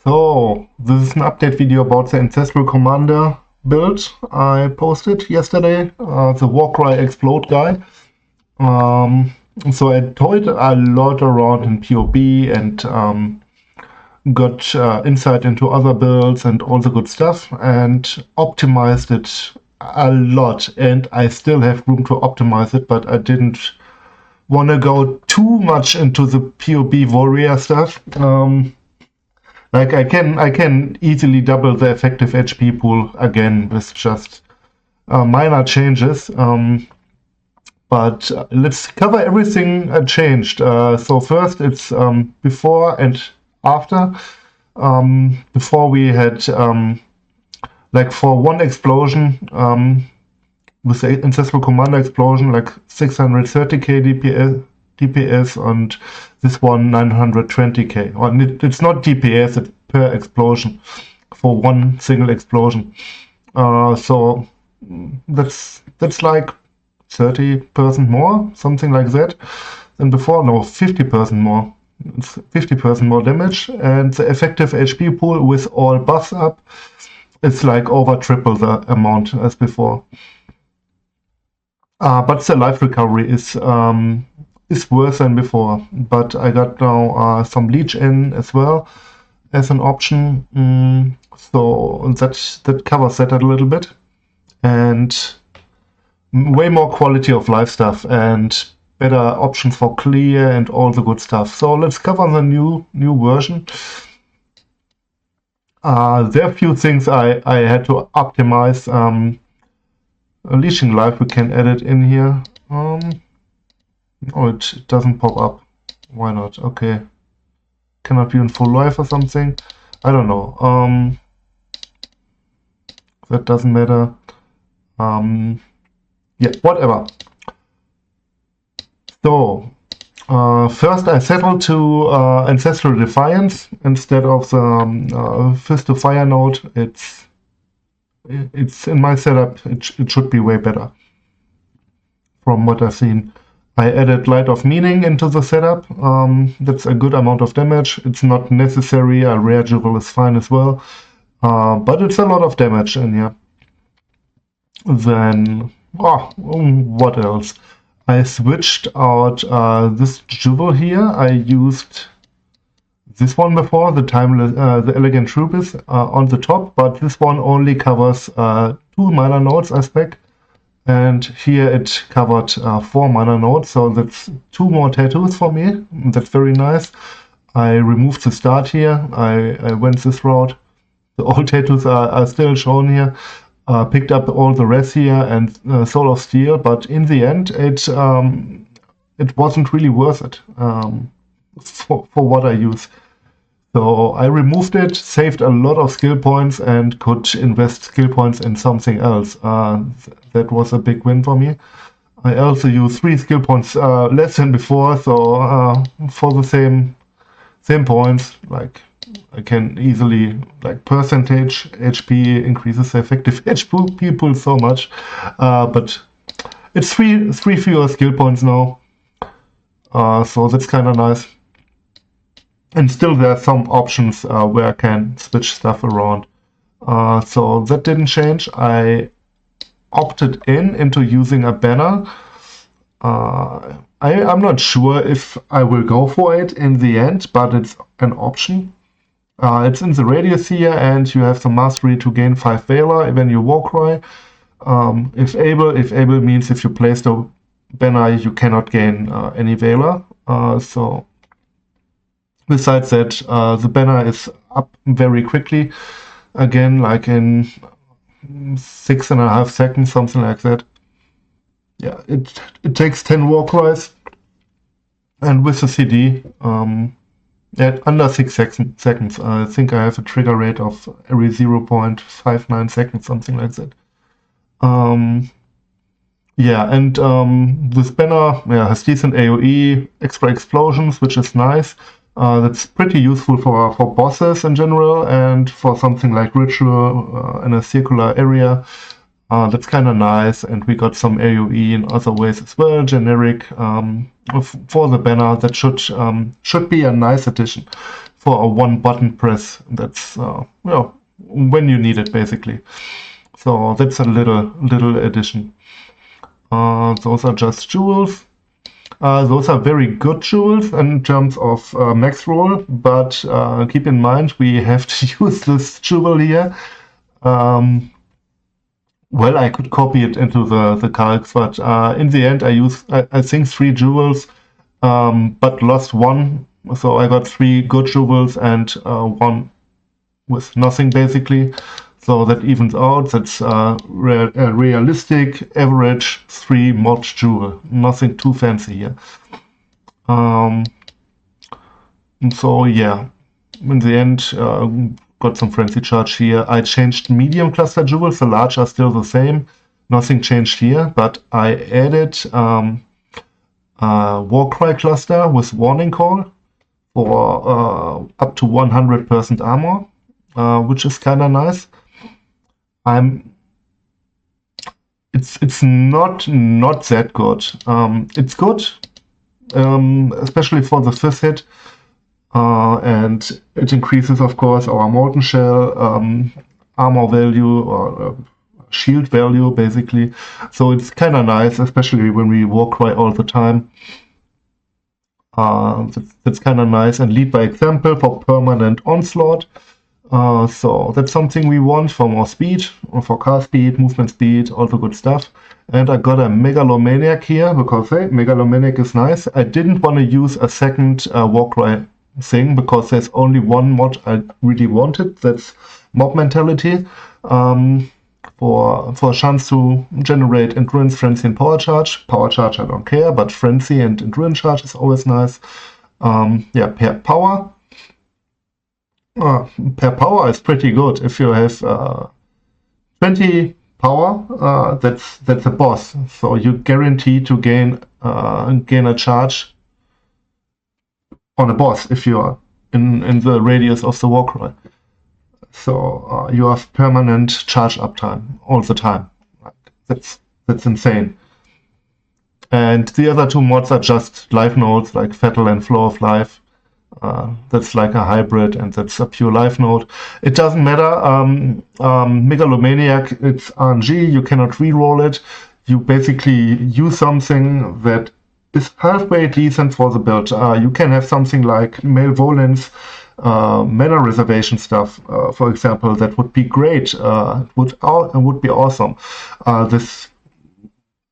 So, this is an update video about the Ancestral Commander build I posted yesterday, the Warcry Explode guy. So I toyed a lot around in PoE and got insight into other builds and all the good stuff and optimized it a lot, and I still have room to optimize it, but I didn't want to go too much into the PoE warrior stuff. Like I can easily double the effective HP pool again with just minor changes. But let's cover everything changed. So first it's before and after. Before we had like for one explosion with the Ancestral Commander explosion, like 630k DPS, and this one 920k. Or it's not DPS, it's per explosion for one single explosion. So that's like 30% more, something like that, than before. No, 50% more. It's 50% more damage, and the effective HP pool with all buffs up, it's like over triple the amount as before. But the life recovery is worse than before. But I got now some leech in as well as an option, so that covers that a little bit, and way more quality of life stuff and better options for clear and all the good stuff. So let's cover the new version. There are a few things I had to optimize. Leeching life, we can add it in here. Oh, it doesn't pop up. Why not? Okay. Cannot be in full life or something. I don't know. That doesn't matter. Yeah, whatever. So, first I settled to Ancestral Defiance instead of the Fist of Fire node. It's in my setup, it should be way better from what I've seen. I added Light of Meaning into the setup. That's a good amount of damage. It's not necessary, a rare jewel is fine as well. But it's a lot of damage in here. Then, what else? I switched out this jewel here. I used this one before, the Timeless, the Elegant Troubadour on the top, but this one only covers 2 minor nodes, I spec, and here it covered 4 minor nodes, so that's 2 more tattoos for me. That's very nice. I removed the start here. I went this route. The old tattoos are still shown here. Picked up all the rest here and Soul of Steel, but in the end it wasn't really worth it for what I use. So I removed it, saved a lot of skill points, and could invest skill points in something else. That was a big win for me. I also used 3 skill points less than before, so for the same points, like I can easily, like, percentage HP increases the effective HP pool so much, but it's 3 fewer skill points now, so that's kind of nice. And still there are some options where I can switch stuff around. So that didn't change. I opted into using a banner. I'm not sure if I will go for it in the end, but it's an option. It's in the radius here, and you have the mastery to gain 5 Valor when you Warcry. If able means if you place the banner, you cannot gain any Valor. So besides that, the banner is up very quickly. Again, like in 6.5 seconds, something like that. Yeah, it takes 10 Warcries, and with the CD, at under 6 seconds. I think I have a trigger rate of every 0.59 seconds, something like that. Yeah, and this banner has decent AoE, extra explosions, which is nice. That's pretty useful for bosses in general, and for something like Ritual in a circular area. That's kind of nice, and we got some AoE in other ways as well, generic for the banner. That should be a nice addition for a one button press. That's when you need it, basically. So that's a little addition. Those are just jewels. Those are very good jewels in terms of max roll, but keep in mind we have to use this jewel here. Well, I could copy it into the calcs, but in the end I used, I think, 3 jewels, but lost 1. So I got 3 good jewels and 1 with nothing, basically. So that evens out. That's a realistic average 3 mod jewel. Nothing too fancy here. So yeah, in the end, got some frenzy charge here. I changed medium cluster jewels. The large are still the same. Nothing changed here, but I added Warcry cluster with warning call for up to 100% armor, which is kind of nice. It's not that good. It's good, especially for the 5th hit, and it increases, of course, our molten shell armor value or shield value, basically. So it's kind of nice, especially when we Warcry all the time. That's kind of nice, and lead by example for permanent onslaught. So that's something we want for more speed, for car speed, movement speed, all the good stuff. And I got a Megalomaniac here because, hey, Megalomaniac is nice. I didn't want to use a second Warcry thing because there's only one mod I really wanted. That's Mob Mentality, for a chance to generate Endurance, Frenzy, and Power Charge. Power Charge I don't care, but Frenzy and Endurance Charge is always nice. Yeah, pair Power. Per power is pretty good. If you have 20 power, that's a boss. So you guarantee to gain a charge on a boss if you are in the radius of the Warcry. So you have permanent charge uptime all the time. That's insane. And the other 2 mods are just life nodes like Fatal and Flow of Life. That's like a hybrid, and that's a pure life node. It doesn't matter. Megalomaniac, it's RNG. You cannot reroll it. You basically use something that is halfway decent for the build. You can have something like Malevolence, mana reservation stuff, for example. That would be great. Would be awesome. There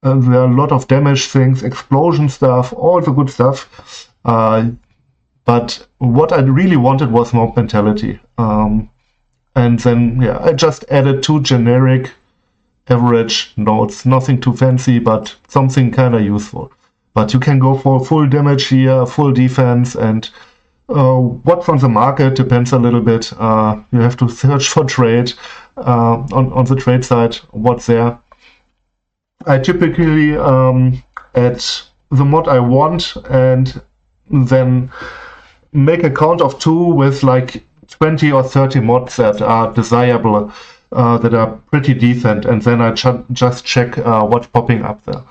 are a lot of damage things, explosion stuff, all the good stuff. But what I really wanted was Mob Mentality. And then, yeah, I just added 2 generic average nodes. Nothing too fancy, but something kind of useful. But you can go for full damage here, full defense, and what's on the market depends a little bit. You have to search for trade on the trade side, what's there. I typically add the mod I want and then make a count of 2 with like 20 or 30 mods that are desirable, that are pretty decent, and then I just check what's popping up there.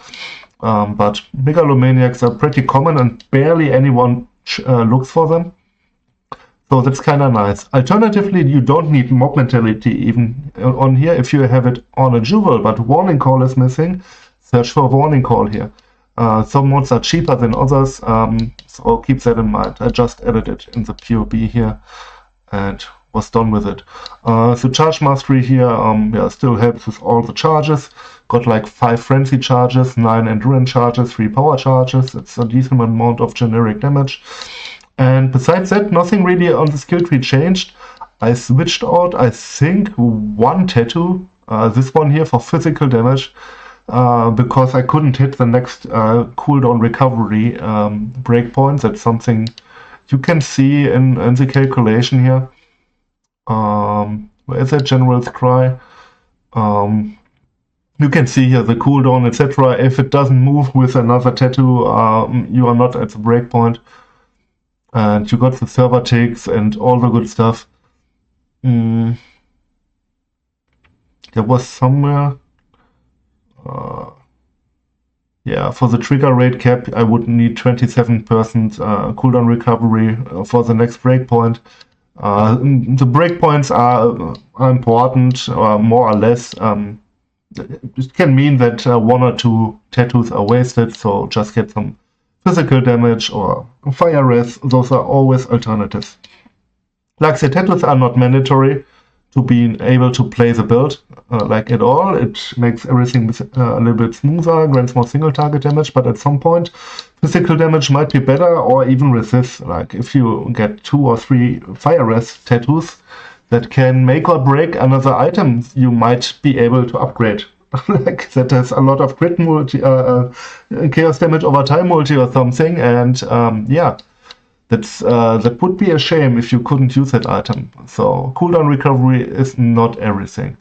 But Megalomaniacs are pretty common and barely anyone looks for them. So that's kind of nice. Alternatively, you don't need Mob Mentality even on here if you have it on a jewel, but Warning Call is missing. Search for Warning Call here. Some mods are cheaper than others, so keep that in mind. I just added it in the PoE here and was done with it. So Charge Mastery here still helps with all the charges. Got like 5 Frenzy charges, 9 Endurance charges, 3 Power charges. It's a decent amount of generic damage. And besides that, nothing really on the skill tree changed. I switched out, I think, 1 tattoo, this one here for physical damage, because I couldn't hit the next cooldown recovery breakpoint. That's something you can see in the calculation here. Where is that? General's Cry. You can see here the cooldown, etc. If it doesn't move with another tattoo, you are not at the breakpoint. And you got the server ticks and all the good stuff. There was somewhere... yeah, for the trigger rate cap, I would need 27% cooldown recovery for the next breakpoint. The breakpoints are important, more or less. It can mean that 1 or 2 tattoos are wasted, so just get some physical damage or fire res. Those are always alternatives. Like the tattoos are not mandatory to being able to play the build like at all. It makes everything a little bit smoother, grants more single target damage, but at some point physical damage might be better, or even resist. Like if you get 2 or 3 fire res tattoos that can make or break another item, you might be able to upgrade. Like that has a lot of crit multi, chaos damage over time multi or something, and yeah. That would be a shame if you couldn't use that item. So cooldown recovery is not everything.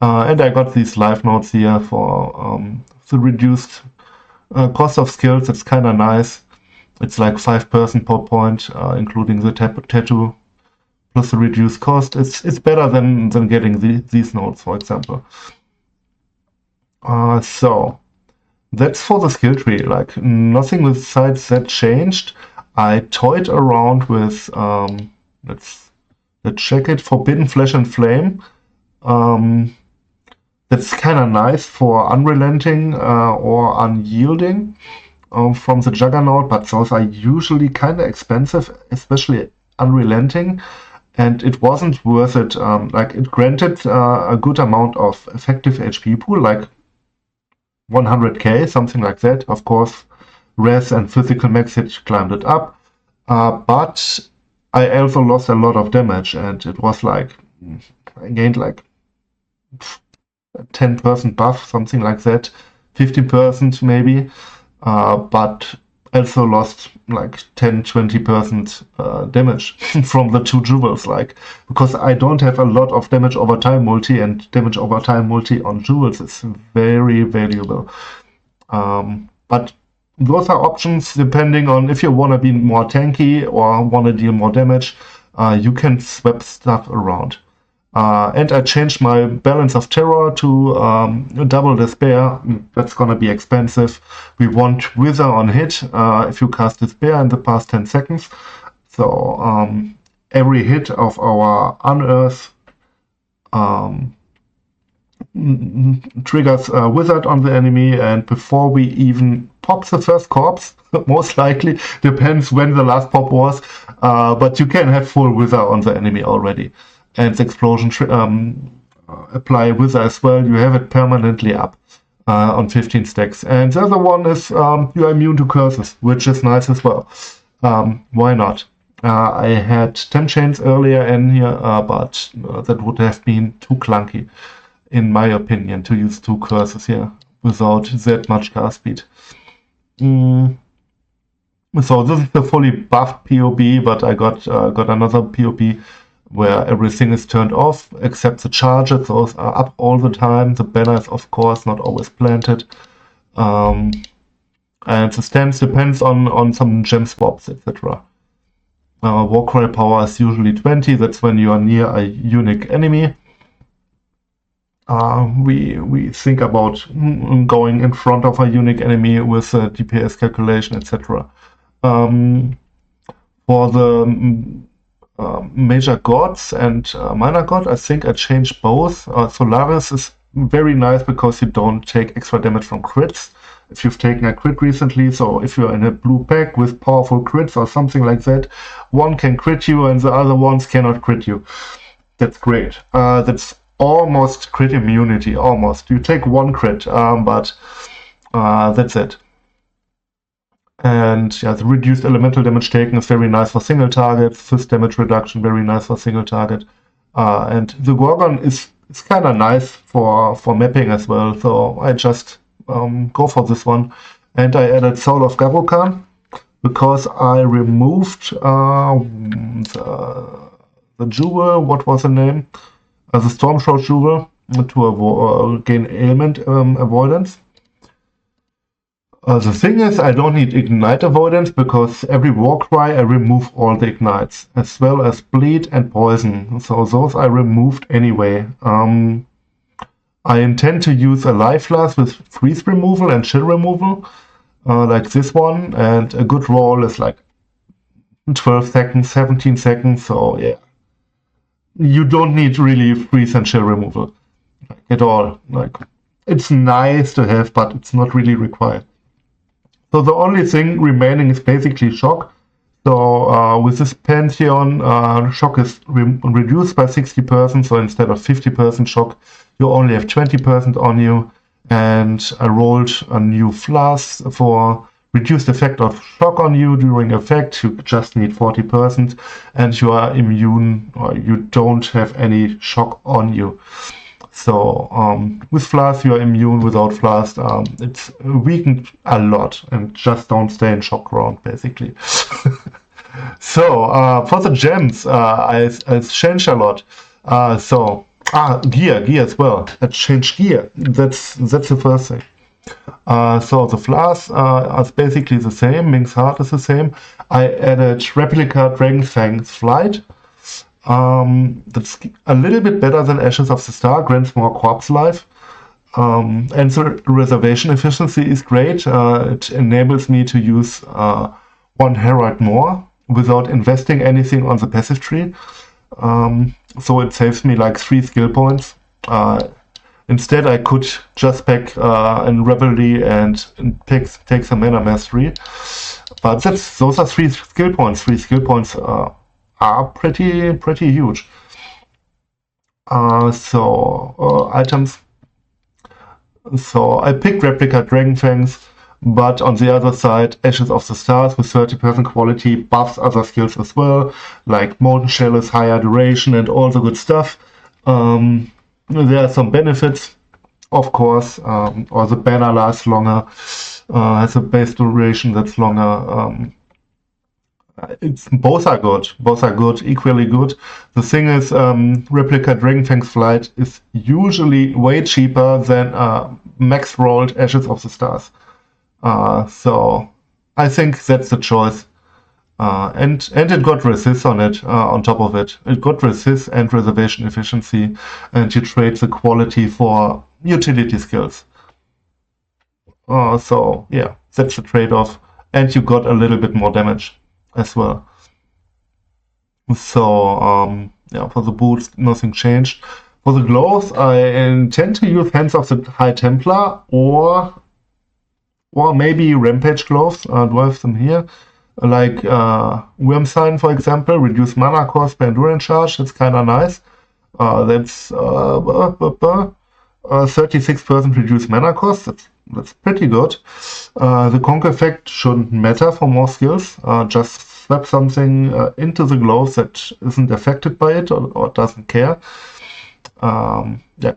And I got these life notes here for the reduced cost of skills. It's kind of nice. It's like 5% per point, including the tattoo plus the reduced cost. It's better than getting these notes, for example. So that's for the skill tree. Like nothing besides that changed. I toyed around with, let's check it, Forbidden Flesh and Flame. That's kind of nice for Unrelenting or Unyielding from the Juggernaut, but those are usually kind of expensive, especially Unrelenting, and it wasn't worth it. Like it granted a good amount of effective HP pool, like 100k, something like that. Of course, res and physical max hit climbed it up, but I also lost a lot of damage, and it was like I gained like 10% buff, something like that, 15% maybe, but also lost like 10-20% damage from the 2 jewels, like because I don't have a lot of damage over time multi, and damage over time multi on jewels is very valuable. But those are options depending on if you want to be more tanky or want to deal more damage. You can swap stuff around. And I changed my balance of terror to double despair. That's gonna be expensive. We want wither on hit if you cast despair in the past 10 seconds. So every hit of our unearth triggers wizard on the enemy, and before we even pop the first corpse, most likely, depends when the last pop was, but you can have full wither on the enemy already. And the explosion apply wither as well. You have it permanently up on 15 stacks. And the other one is you're immune to curses, which is nice as well. Why not? I had 10 chains earlier in here, but that would have been too clunky, in my opinion, to use 2 curses here without that much cast speed. So this is the fully buffed PoB, but I got another PoB where everything is turned off except the charges. Those are up all the time. The banner is of course not always planted. And the stance depends on some gem swaps, etc. Warcry power is usually 20. That's when you are near a unique enemy. We think about going in front of a unique enemy with a DPS calculation, etc. For the major gods and minor god, I think I changed both. Solaris is very nice because you don't take extra damage from crits if you've taken a crit recently. So if you're in a blue pack with powerful crits or something like that, one can crit you and the other ones cannot crit you. That's great. That's almost crit immunity, almost. You take 1 crit, but that's it. And yeah, the reduced elemental damage taken is very nice for single target. Fist damage reduction, very nice for single target. And the Gorgon is kind of nice for mapping as well. So I just go for this one. And I added Soul of Gavukan because I removed the jewel. What was the name? The Stormshroud jewel to gain ailment avoidance. The thing is, I don't need ignite avoidance because every Warcry I remove all the ignites, as well as bleed and poison. So those I removed anyway. I intend to use a life flask with freeze removal and chill removal, like this one, and a good roll is like 12 seconds, 17 seconds, so yeah. You don't need really freeze and chill removal like, at all. Like, it's nice to have, but it's not really required. So the only thing remaining is basically shock. So with this Pantheon, shock is reduced by 60%, so instead of 50% shock, you only have 20% on you. And I rolled a new flask for reduced effect of shock on you during effect. You just need 40%, and you are immune, or you don't have any shock on you. So with flask you are immune. Without flask it's weakened a lot, and just don't stay in shock ground basically. So for the gems I changed a lot. Gear as well. I changed gear. That's the first thing. So the flask is basically the same. Ming's Heart is the same. I added Replica Dragonfang's Flight. That's a little bit better than Ashes of the Star, grants more corpse life. And the reservation efficiency is great. It enables me to use one Herald more without investing anything on the passive tree. So it saves me like 3 skill points. Instead, I could just pack in Revelry and take some Mana Mastery. But those are 3 skill points. 3 skill points are pretty huge. Items. So I picked Replica Dragonfangs, but on the other side, Ashes of the Stars with 30% quality buffs other skills as well, like Molten Shell is higher duration and all the good stuff. There are some benefits, of course, or the banner lasts longer, has a base duration that's longer. Both are good, equally good. The thing is, Replica Dragonfang's Flight is usually way cheaper than max rolled Ashes of the Stars. So I think that's the choice. And it got resist on it, on top of it. It got resist and reservation efficiency, and you trade the quality for utility skills. So yeah, that's the trade-off. And you got a little bit more damage as well. So yeah, for the boots, nothing changed. For the gloves, I intend to use Hands of the High Templar or maybe Rampage gloves. Do I have them here? Like Wormsign, for example, reduce mana cost by endurance charge. That's kind of nice. That's 36% reduced mana cost. That's pretty good. The Conk effect shouldn't matter for more skills. Just swap something into the gloves that isn't affected by it or doesn't care. Yeah,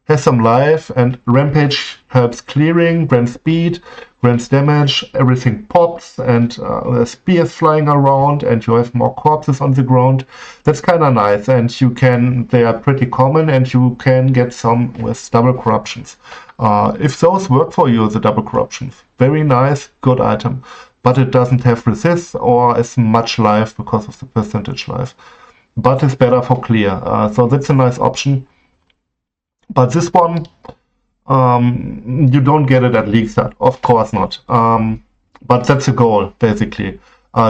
has some life, and Rampage helps clearing, grants speed, grants damage, everything pops, and there's spears flying around, and you have more corpses on the ground. That's kind of nice, and they are pretty common, and you can get some with double corruptions. If those work for you, the double corruptions, very nice, good item, but it doesn't have resist or as much life because of the percentage life, but it's better for clear. So that's a nice option. But this one, you don't get it at League Start, of course not. But that's the goal, basically.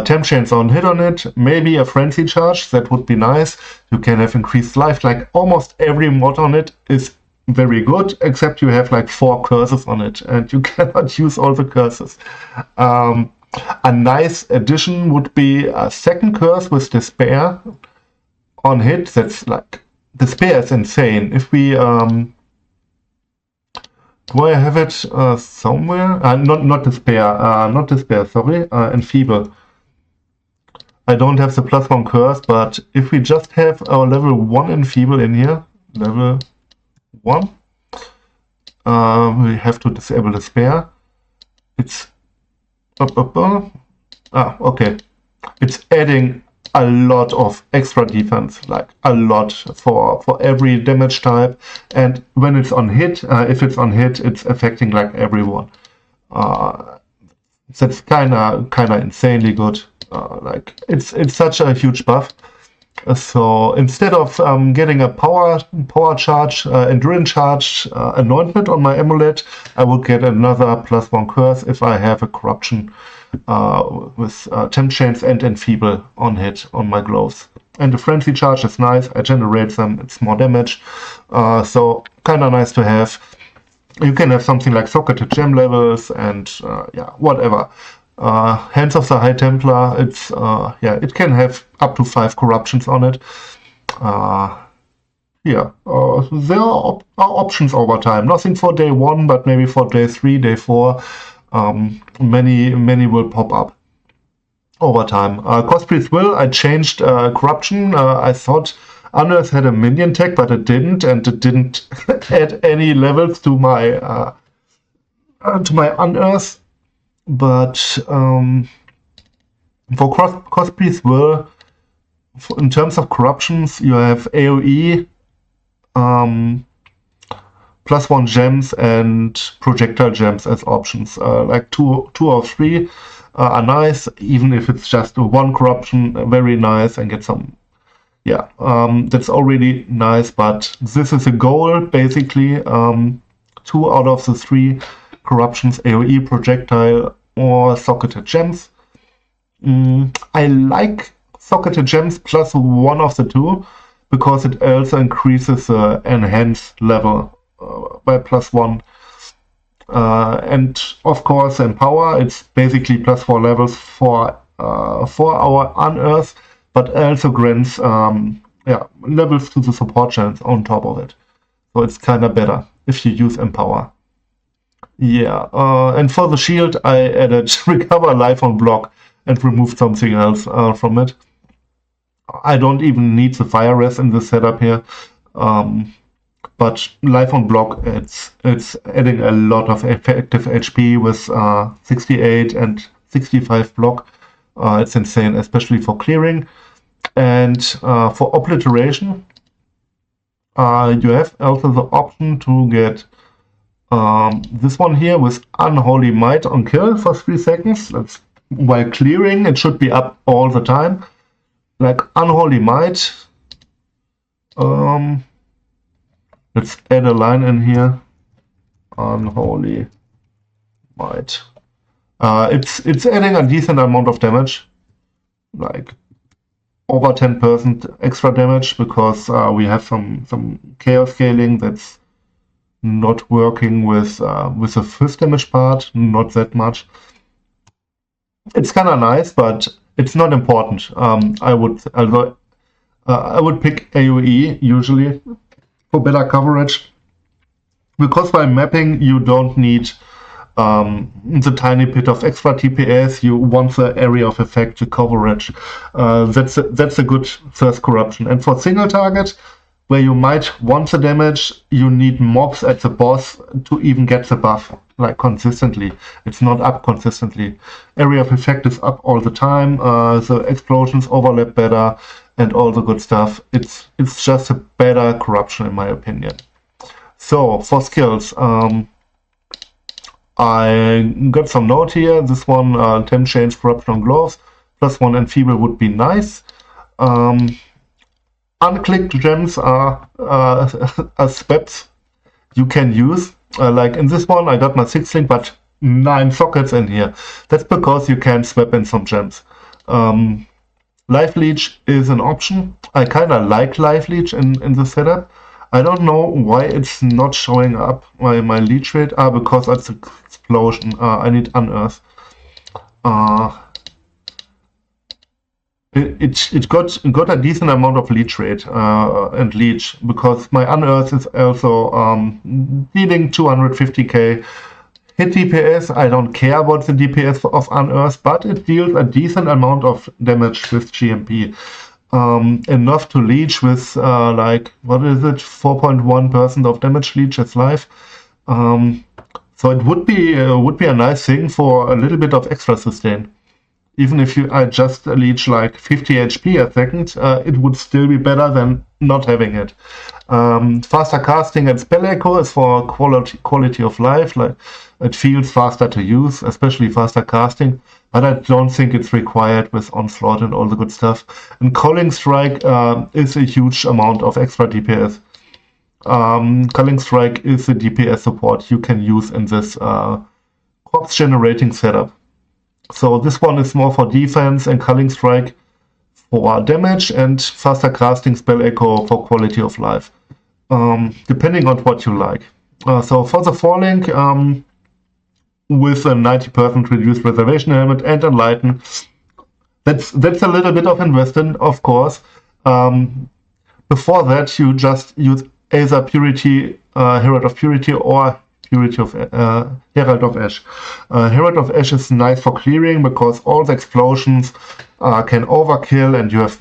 Temp Chains on hit on it, maybe a Frenzy Charge, that would be nice. You can have increased life, like almost every mod on it is very good, except you have like 4 curses on it, and you cannot use all the curses. A nice addition would be a second curse with Despair on hit. That's like, Despair is insane. If we do I have it somewhere? Not Despair, sorry, Enfeeble. I don't have the +1 curse, but if we just have our level 1 Enfeeble in here, level 1, we have to disable Despair. It's okay. It's adding a lot of extra defense, like a lot for every damage type, and when it's on hit, if it's on hit, it's affecting like everyone. That's kind of insanely good. Like it's such a huge buff. So instead of getting a power charge, endurance charge anointment on my amulet, I will get another +1 curse if I have a corruption with temp chains and enfeeble on hit on my gloves. And the frenzy charge is nice. I generate them. It's more damage. So kind of nice to have. You can have something like socketed gem levels and yeah, whatever. Hands of the High Templar, it's yeah, it can have up to 5 corruptions on it. Yeah, there are options over time. Nothing for day 1, but maybe for day 3, day 4, many will pop up over time. Cospriest's Will, I changed corruption. I thought Unearth had a minion tag, but it didn't, and it didn't add any levels to my Unearth. But for Cospriest's Will, in terms of corruptions, you have AoE, +1 gems and projectile gems as options. Like 2 or 3 are nice, even if it's just 1 corruption, very nice, and get some. Yeah, that's already nice, but this is a goal basically. 2 out of the 3 corruptions, AoE, projectile, or socketed gems. I like socketed gems plus 1 of the 2 because it also increases the enhance level by +1. And of course, in power, it's basically +4 levels for our Unearth, but also grants yeah, levels to the support gems on top of it. So it's kind of better if you use Empower. Yeah, and for the shield, I added recover life on block and removed something else from it. I don't even need the fire res in the setup here, but life on block, it's adding a lot of effective HP with 68 and 65 block. It's insane, especially for clearing. And for obliteration, you have also the option to get this one here with Unholy Might on kill for 3 seconds. That's while clearing, it should be up all the time. Like Unholy Might. Let's add a line in here. Unholy Might. It's adding a decent amount of damage. Like over 10% extra damage because we have some chaos scaling that's not working with the fifth damage part, not that much. It's kind of nice, but it's not important. I would pick AoE usually for better coverage, because while mapping you don't need the tiny bit of extra TPS. You want the area of effect, the coverage. That's a good first corruption. And for single target, where you might want the damage, you need mobs at the boss to even get the buff, like consistently. It's not up consistently. Area of effect is up all the time. The explosions overlap better and all the good stuff. It's just a better corruption in my opinion. So for skills, I got some note here. This one, temp change, corruption on gloves, +1 enfeeble would be nice. Unclicked gems are swaps you can use. Like in this one, I got my 6 link, but 9 sockets in here. That's because you can swap in some gems. Life Leech is an option. I kind of like Life Leech in the setup. I don't know why it's not showing up my leech rate. Because it's an explosion. I need Unearth. It got a decent amount of leech rate and leech, because my Unearth is also dealing 250k hit DPS. I don't care about the DPS of Unearth, but it deals a decent amount of damage with GMP. Enough to leech with like, what is it, 4.1% of damage leech as life. So it would be a nice thing for a little bit of extra sustain. Even if I just leech like 50 HP a second, it would still be better than not having it. Faster casting and spell echo is for quality of life. Like, it feels faster to use, especially faster casting. but I don't think it's required with Onslaught and all the good stuff. And Culling Strike is a huge amount of extra DPS. Culling Strike is the DPS support you can use in this corpse generating setup. So this one is more for defense, and Culling Strike for damage, and faster casting Spell Echo for quality of life, depending on what you like. So for the Falling, with a 90% reduced reservation helmet and enlighten, that's a little bit of investment, of course. Before that, you just use either Purity, Herald of Purity, or Purity of Herald of Ash. Herald of Ash is nice for clearing because all the explosions can overkill, and you have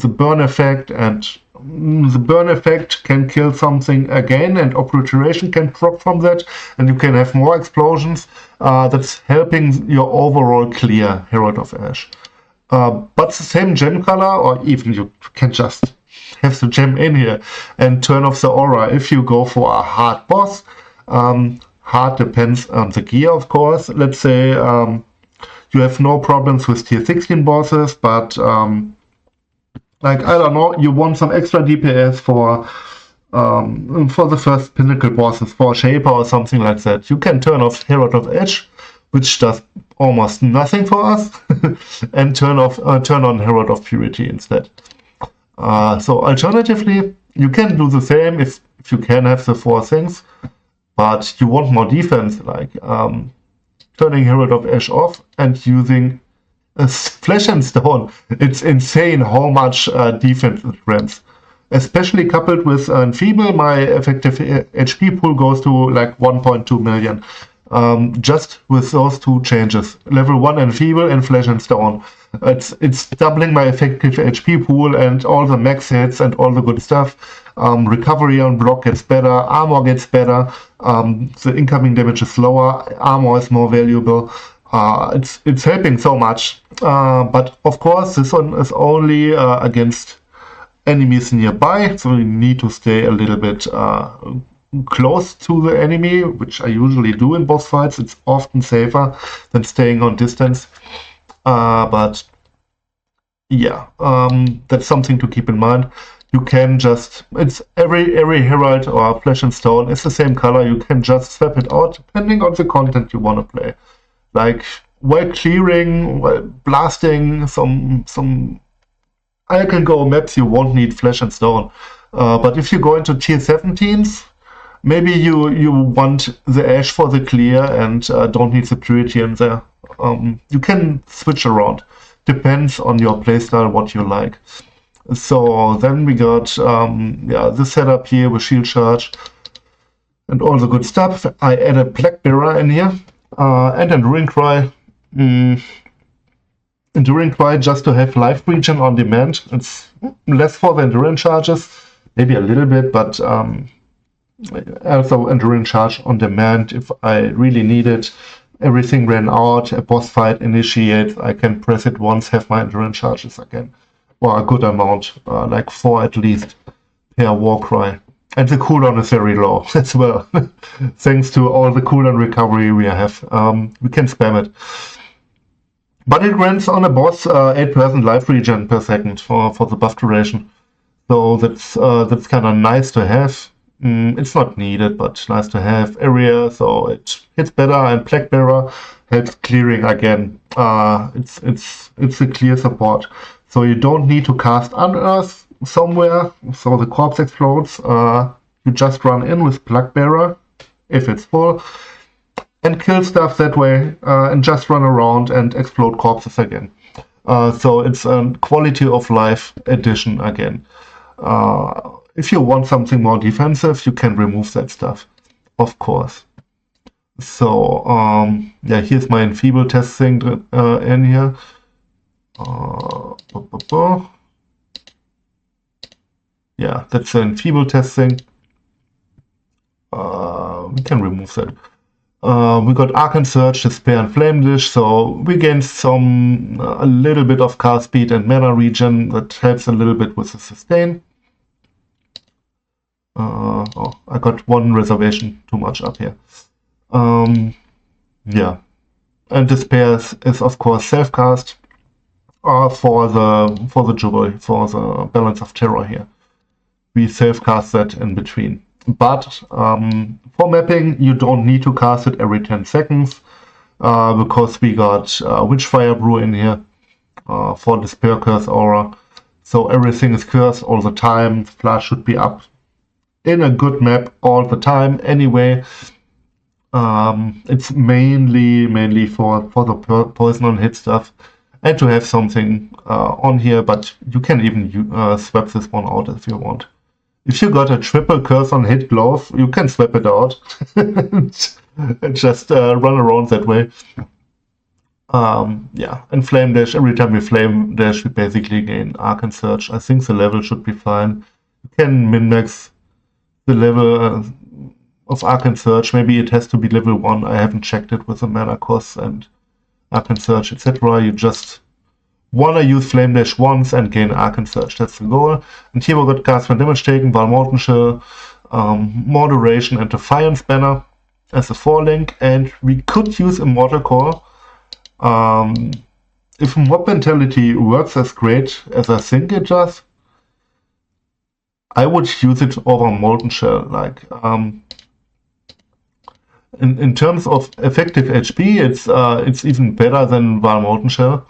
the burn effect, and the burn effect can kill something again, and obliteration can drop from that, and you can have more explosions. That's helping your overall clear Herald of Ash. But the same gem color, or even you can just have the gem in here and turn off the aura if you go for a hard boss. Hard depends on the gear, of course. Let's say you have no problems with tier 16 bosses, but like, I don't know, you want some extra DPS for the first pinnacle bosses, for Shaper or something like that. You can turn off Herald of Edge, which does almost nothing for us, and turn on Herald of Purity instead. So alternatively, you can do the same if you can have the 4 things, but you want more defense, like turning Herald of Ash off and using Flesh and Stone. It's insane how much defense it grants. Especially coupled with Enfeeble, my effective HP pool goes to like 1.2 million. Just with those 2 changes. Level 1 Enfeeble and Flesh and Stone. It's doubling my effective HP pool and all the max hits and all the good stuff. Recovery on block gets better, armor gets better, the incoming damage is lower, armor is more valuable. It's helping so much. But of course, this one is only against enemies nearby, so you need to stay a little bit close to the enemy, which I usually do in boss fights. It's often safer than staying on distance. But yeah, that's something to keep in mind. You can just, it's every Herald or Flesh and Stone is the same color. You can just swap it out depending on the content you want to play. Like while clearing, while blasting some I can go maps, you won't need Flesh and Stone. But if you go into tier 17s, maybe you want the Ash for the clear and don't need the Purity in there. You can switch around. Depends on your playstyle, what you like. So then we got this setup here with Shield Charge and all the good stuff. I added Black Mirror in here and Enduring Cry. Enduring Cry just to have life regen on demand. It's less for the endurance charges, maybe a little bit, but also Enduring Charge on demand if I really need it. Everything ran out, a boss fight initiates, I can press it once, have my endurance charges again. Or a good amount, like 4 at least per Warcry. And the cooldown is very low as well. Thanks to all the cooldown recovery we have. We can spam it. But it grants on a boss 8% life regen per second for the buff duration. So that's kind of nice to have. It's not needed, but nice to have. Area, so it hits better, and Black Mirror helps clearing again. It's a clear support. So you don't need to cast Unearth somewhere, so the corpse explodes. You just run in with Black Mirror, if it's full, and kill stuff that way, and just run around and explode corpses again. So it's a quality of life addition again. If you want something more defensive, you can remove that stuff, of course. So yeah, here's my Enfeeble test thing in here. Yeah, that's the Enfeeble testing. We can remove that. We got Arcane Surge, Despair, and Flame Dish, so we gained a little bit of cast speed and mana regen that helps a little bit with the sustain. Oh, I got 1 reservation too much up here. Yeah. And Despair is of course self-cast for the Jewel, for the Balance of Terror here. We self-cast that in between. But for mapping, you don't need to cast it every 10 seconds because we got Witchfire Brew in here for Despair Curse Aura. So everything is cursed all the time. Flash should be up in a good map all the time anyway. It's mainly for the poison on hit stuff and to have something on here, but you can even swap this one out if you want. If you got a triple curse on hit glove, you can swap it out and just run around that way. Yeah, and Flame Dash, every time we Flame Dash, we basically gain Arc and Surge. I think the level should be fine. You can min-max the level of Arc and Surge. Maybe it has to be level 1. I haven't checked it with the mana costs and Arc and Surge, etc. You just want to use Flame Dash once and gain Arc and Surge. That's the goal. And here we got cast when damage taken, Val Molten Shell, Moderation, and Defiance banner as a 4-link. And we could use Immortal Core. If Mob Mentality works as great as I think it does, I would use it over Molten Shell. Like, in terms of effective HP, it's even better than Val Molten Shell.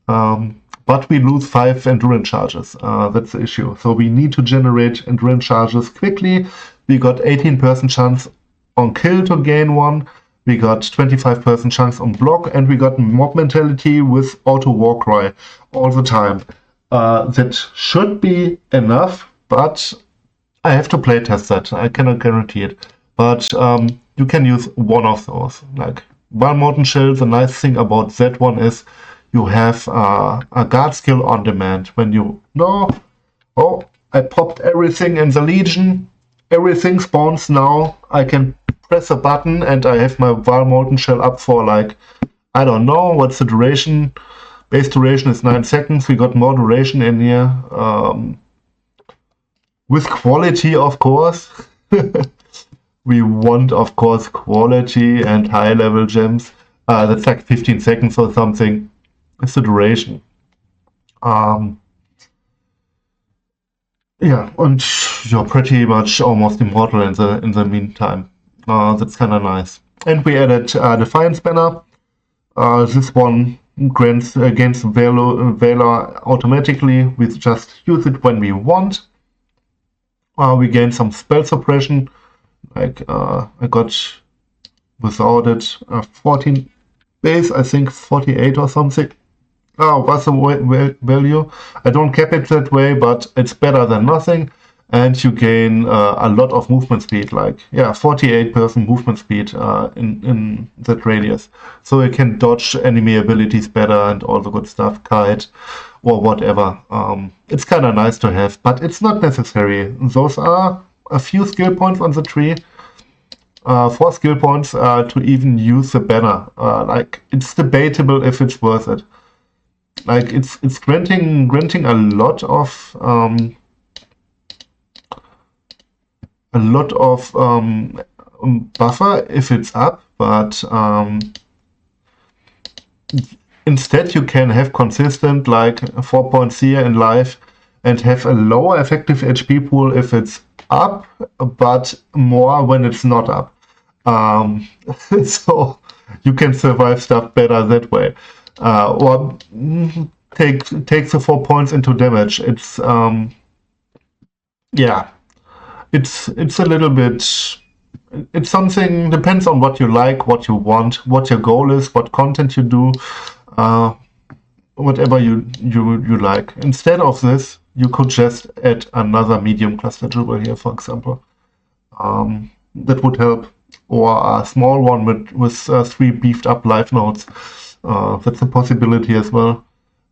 But we lose 5 endurance charges. That's the issue. So we need to generate endurance charges quickly. We got 18% chance on kill to gain 1. We got 25% chance on block, and we got Mob Mentality with auto Warcry all the time. That should be enough, but I have to play test that. I cannot guarantee it. But you can use one of those. Like Val Molten Shell, the nice thing about that one is you have a guard skill on demand. When you know, oh, I popped everything in the Legion, everything spawns now, I can press a button and I have my Val Molten Shell up for like, I don't know, what's the duration? Base duration is 9 seconds. We got more duration in here. With quality, of course. We want, of course, quality and high-level gems. That's like 15 seconds or something. It's the duration. Yeah, and you're pretty much almost immortal in the meantime. That's kind of nice. And we added Defiance banner. This one grants against Valor automatically. We just use it when we want. We gain some spell suppression. Like I got without it 14 base, I think 48 or something. Oh, what's the value? I don't cap it that way, but it's better than nothing. And you gain a lot of movement speed, like, yeah, 48% movement speed in that radius. So you can dodge enemy abilities better and all the good stuff, kite or whatever. It's kind of nice to have, but it's not necessary. Those are a few skill points on the tree. 4 skill points to even use the banner. Like, it's debatable if it's worth it. Like, it's granting a lot of buffer if it's up, but instead you can have consistent like 4 points here in life and have a lower effective HP pool if it's up, but more when it's not up. So you can survive stuff better that way. Or take the 4 points into damage. It's yeah, it's a little bit. It's something, depends on what you like, what you want, what your goal is, what content you do, whatever you like. Instead of this, you could just add another medium cluster jewel here, for example. That would help. Or a small one with 3 beefed up life nodes. That's a possibility as well.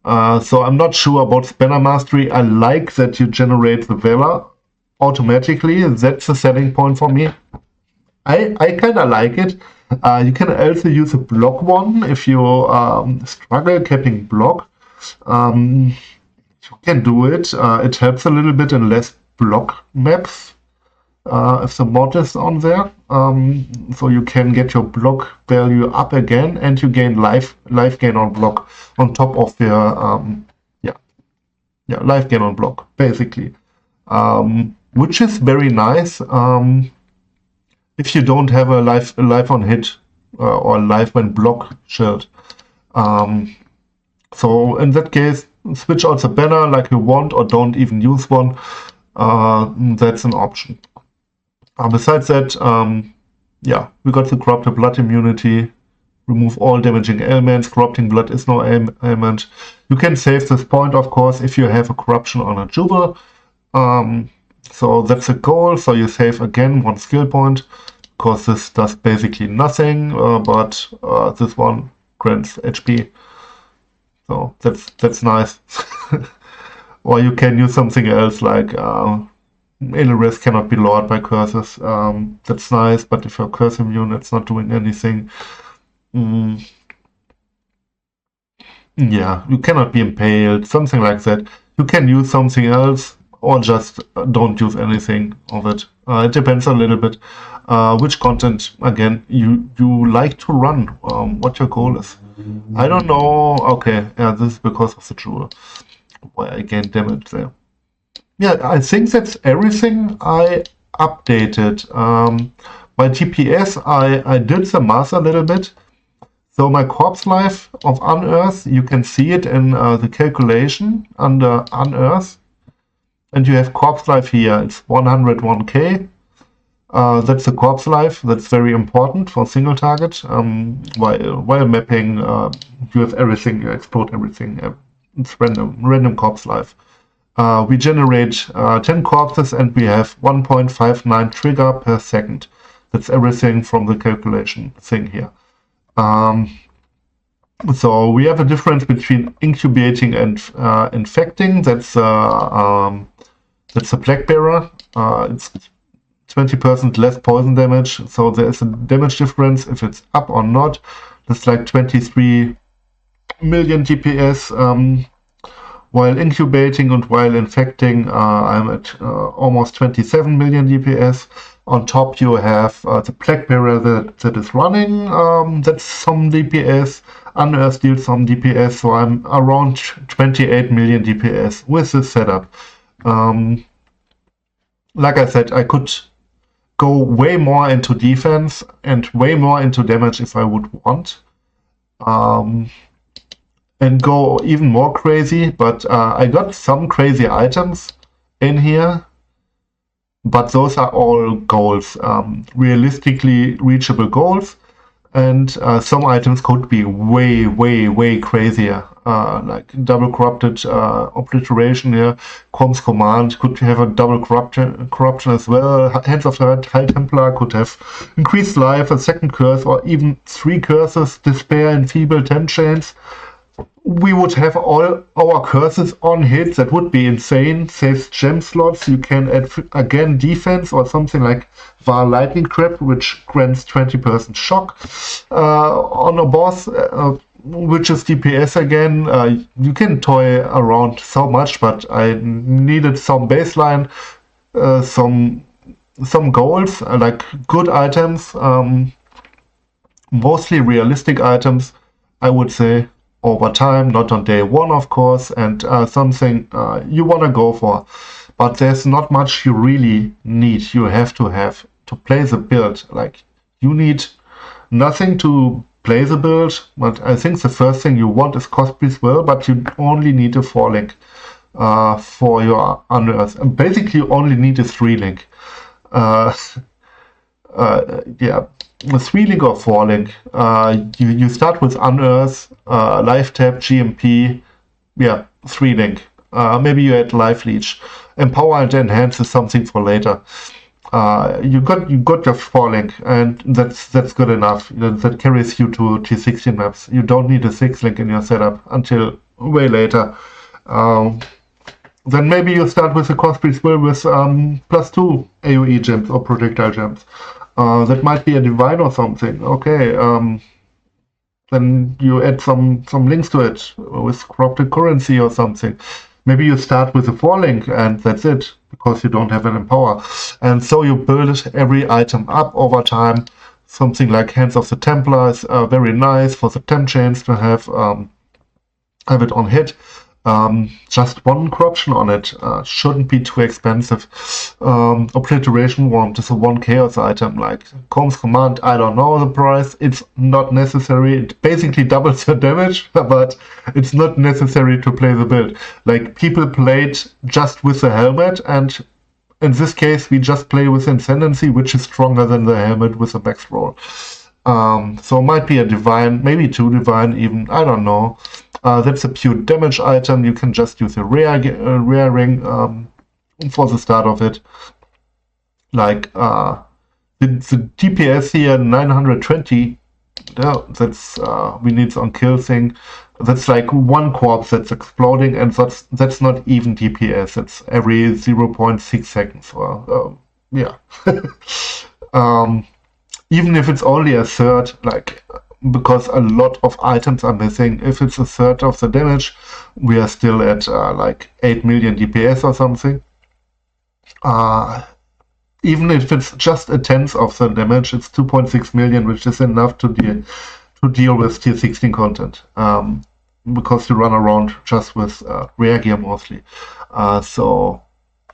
So I'm not sure about Banner Mastery. I like that you generate the Valor automatically. That's a selling point for me. I kind of like it. You can also use a block one if you struggle capping block. You can do it. It helps a little bit in less block maps. if the mod is on there. So you can get your block value up again, and you gain life gain on block on top of your life gain on block, basically, which is very nice if you don't have a life on hit or life when block shield. So in that case, switch out the banner like you want, or don't even use one. That's an option. Besides that, we got the corrupted blood immunity. Remove all damaging elements. Corrupting blood is no element. You can save this point, of course, if you have a corruption on a jewel. So that's a goal. So you save again 1 skill point, because this does basically nothing, but this one grants HP. So that's nice. Or you can use something else like Illyris cannot be lured by curses. That's nice, but if you're curse immune, it's not doing anything. Yeah, you cannot be impaled, something like that. You can use something else, or just don't use anything of it. It depends a little bit which content, again, you like to run, what your goal is. I don't know. Okay, yeah, this is because of the jewel, why I gained damage there. Yeah, I think that's everything I updated. My TPS, I did the math a little bit. So my corpse life of Unearth, you can see it in the calculation under Unearth. And you have corpse life here, it's 101k. That's the corpse life, that's very important for single target. While mapping, you have everything, you explode everything. It's random corpse life. We generate 10 corpses and we have 1.59 trigger per second. That's everything from the calculation thing here. So we have a difference between incubating and infecting. That's a Plague Bearer. It's 20% less poison damage. So there is a damage difference if it's up or not. That's like 23 million DPS. While incubating and while infecting, I'm at almost 27 million DPS. On top you have the Plague Bearer that is running, that's some DPS. Unearth deals some DPS, so I'm around 28 million DPS with this setup. Like I said, I could go way more into defense and way more into damage if I would want. And go even more crazy, but I got some crazy items in here. But those are all goals, realistically reachable goals, and some items could be way crazier, like double corrupted obliteration here. Comms command could have a double corruption as well. Hands of the High Templar could have increased life, a second curse, or even 3 curses, despair, enfeeble, 10 chains. We would have all our curses on hit. That would be insane. Saves gem slots. You can add again defense or something like Var Lightning Trap, which grants 20% shock on a boss, which is DPS again. You can toy around so much, but I needed some baseline, some goals, like good items, mostly realistic items, I would say. Over time, not on day one, of course, and something you want to go for. But there's not much you really need. You have to play the build. Like, you need nothing to play the build, but I think the first thing you want is Cosby's Will, but you only need a 4-link for your Unearth. And basically, you only need a 3-link. A 3-link or 4-link. You start with Unearth, Life Tap, GMP, 3-link. Maybe you add Life Leech. Empower and Enhance is something for later. You got your 4-link, and that's good enough. That carries you to T16 maps. You don't need a 6-link in your setup until way later. Then maybe you start with a Cosby's Will with +2 AoE gems or projectile gems. That might be a divine or something. Okay, then you add some links to it with corrupted currency or something. maybe you start with a 4-link and that's it, because you don't have an Empower. And so you build every item up over time. Something like Hands of the Templar is very nice for the temp chains to have it on hit. Just one corruption on it shouldn't be too expensive. Obliteration Wand is a 1 chaos item, like Combs Command, I don't know the price, it's not necessary, it basically doubles your damage, but it's not necessary to play the build. Like, people played just with the helmet, and in this case we just play with Ascendancy, which is stronger than the helmet with a max roll. So it might be a divine, maybe 2 divine even, I don't know. That's a pure damage item. You can just use a rare ring for the start of it. Like the DPS here 920. Yeah, that's we need on kill thing. That's like 1 corpse that's exploding, and that's not even DPS. That's every 0.6 seconds. Or yeah. Even if it's only a third, like, because a lot of items are missing, if it's a third of the damage, we are still at like 8 million DPS or something. Even if it's just a tenth of the damage, it's 2.6 million, which is enough to deal with tier 16 content. Because you run around just with rare gear mostly. So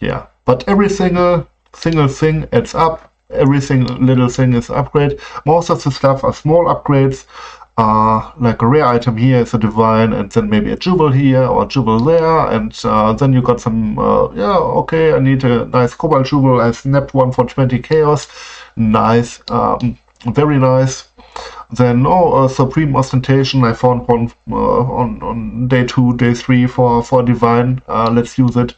yeah, but every single thing adds up. Every single little thing is upgrade. Most of the stuff are small upgrades. Like a rare item here is a divine, and then maybe a jewel here or a jewel there, and then you got some, yeah, okay, I need a nice cobalt jewel. I snapped one for 20 chaos. Nice, very nice. Then, Supreme Ostentation, I found one on day 2, day 3 for divine. Let's use it.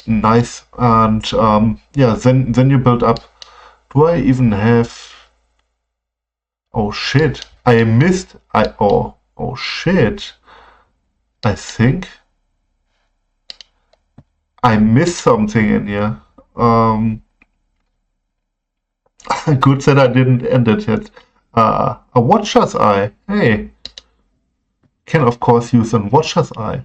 Nice. And yeah, then you build up. Do I even have... Oh shit, I missed... Oh shit. I think I missed something in here. Good that I didn't end it yet. A Watcher's Eye. Hey. Can of course use a Watcher's Eye.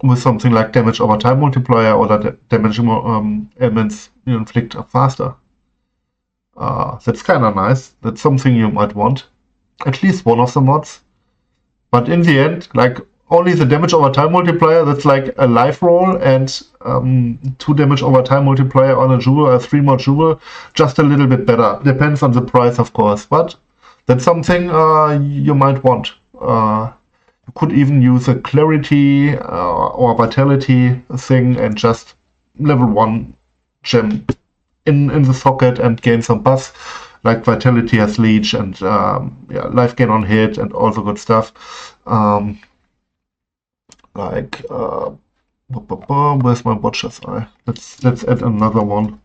With something like damage over time multiplier, or that damage elements you inflict are faster. That's kind of nice. That's something you might want. At least one of the mods. But in the end, like, only the damage over time multiplier, that's like a life roll, and 2 damage over time multiplier on a jewel, or 3 more jewel, just a little bit better. Depends on the price, of course, but that's something you might want. You could even use a clarity or vitality thing and just level 1 gem in the socket and gain some buffs, like vitality has leech and yeah, life gain on hit and all the good stuff. Like where's my Watcher's Eye? Let's add another one.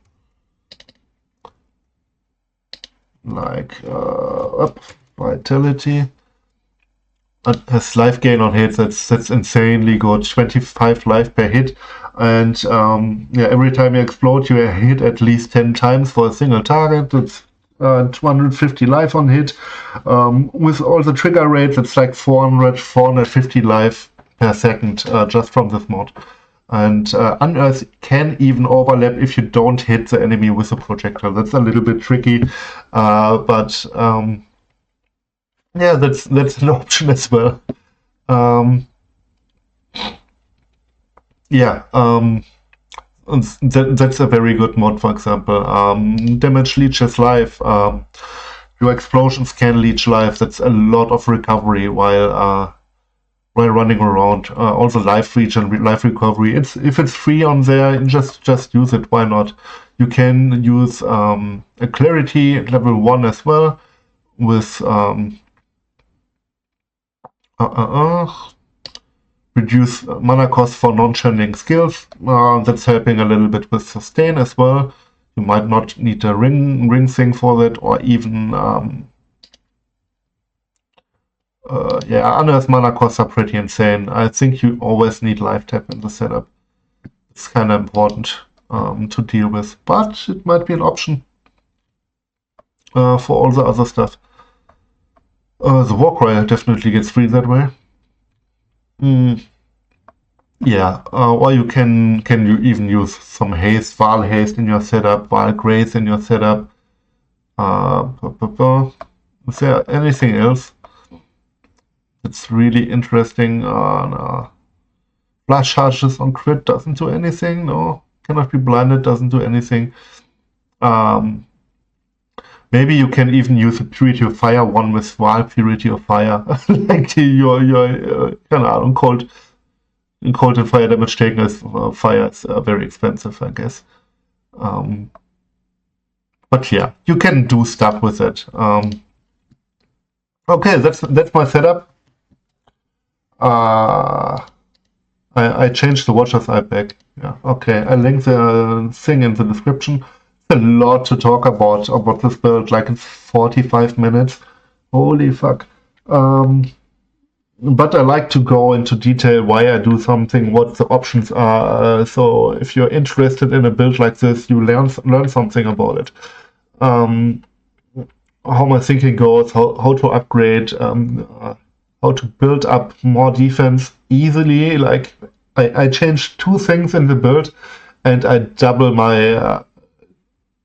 Like up vitality. It has life gain on hit. That's insanely good. 25 life per hit, and yeah, every time you explode, you hit at least 10 times for a single target. That's 250 life on hit. With all the trigger rates, it's like 450 life per second just from this mod. And Unearth can even overlap if you don't hit the enemy with a projectile. That's a little bit tricky, but yeah, that's an option as well. Yeah, that's a very good mod, for example. Damage leeches life. Your explosions can leech life. That's a lot of recovery while running around. Also life reach and life recovery. If it's free on there, just use it. Why not? You can use a clarity level 1 as well with reduce mana cost for non-channeling skills. That's helping a little bit with sustain as well. You might not need a ring thing for that, or even yeah, Unearth mana costs are pretty insane. I think you always need life tap in the setup. It's kind of important to deal with, but it might be an option for all the other stuff. The Warcry definitely gets free that way. Yeah, or you can you even use some haste, Val haste in your setup, Val grace in your setup. Is there anything else that's really interesting? No. Flash charges on crit doesn't do anything. No, cannot be blinded, doesn't do anything. Maybe you can even use a Purity of Fire one with Val Purity of Fire, like your kind of cold and fire damage taken as fire is very expensive, I guess. But yeah, you can do stuff with it. Okay, that's my setup. I changed the Watcher's Eye back. Yeah, okay. I link the thing in the description. It's a lot to talk about this build, like in 45 minutes. Holy fuck. But I like to go into detail why I do something, what the options are. So if you're interested in a build like this, you learn something about it. How my thinking goes, how to upgrade, how to build up more defense easily. Like I changed 2 things in the build, and I double my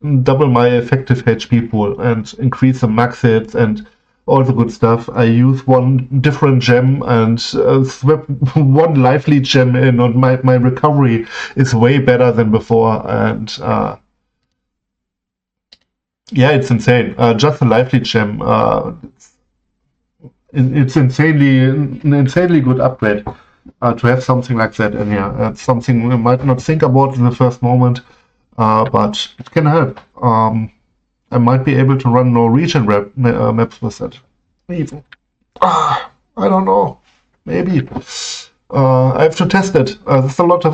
effective HP pool and increase the max hits and all the good stuff. I use 1 different gem and swap 1 lively gem in, and my recovery is way better than before. And yeah, it's insane. Just a lively gem. It's an insanely good upgrade to have something like that in here. It's something we might not think about in the first moment, but it can help. I might be able to run Norwegian maps with it. Even. I don't know. Maybe. I have to test it. There's a lot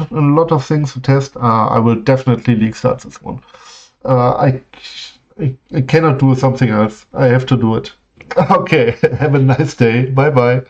of things to test. I will definitely league start this one. I cannot do something else. I have to do it. Okay. Have a nice day. Bye bye.